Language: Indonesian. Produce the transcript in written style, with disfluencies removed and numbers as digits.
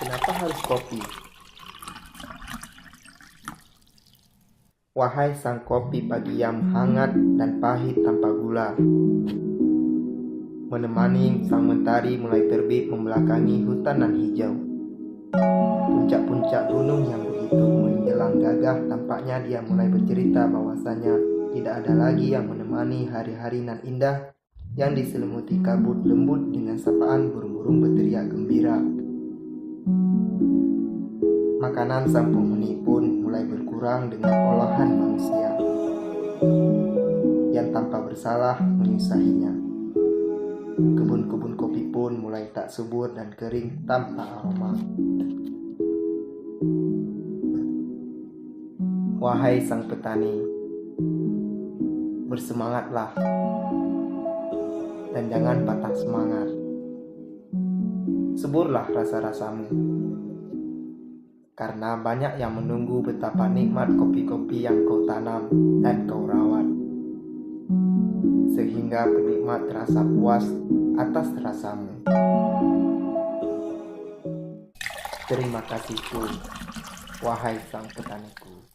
Kenapa harus kopi? Wahai sang kopi pagi yang hangat dan pahit tanpa gula, menemani sang mentari mulai terbit membelakangi hutan nan hijau. Puncak-puncak gunung yang begitu menjelang gagah, tampaknya dia mulai bercerita bahwasanya tidak ada lagi yang menemani hari-hari nan indah yang diselimuti kabut lembut dengan sapaan burung-burung berteriak gembira. Makanan sang penghuni pun mulai berkurang dengan olahan manusia yang tanpa bersalah menyusahinya. Kebun-kebun kopi pun mulai tak subur dan kering tanpa aroma. Wahai sang petani, bersemangatlah dan jangan patah semangat. Suburlah rasa-rasamu, karena banyak yang menunggu betapa nikmat kopi-kopi yang kau tanam dan kau rawat, sehingga penikmat terasa puas atas rasamu. Terima kasihku, wahai sang petaniku.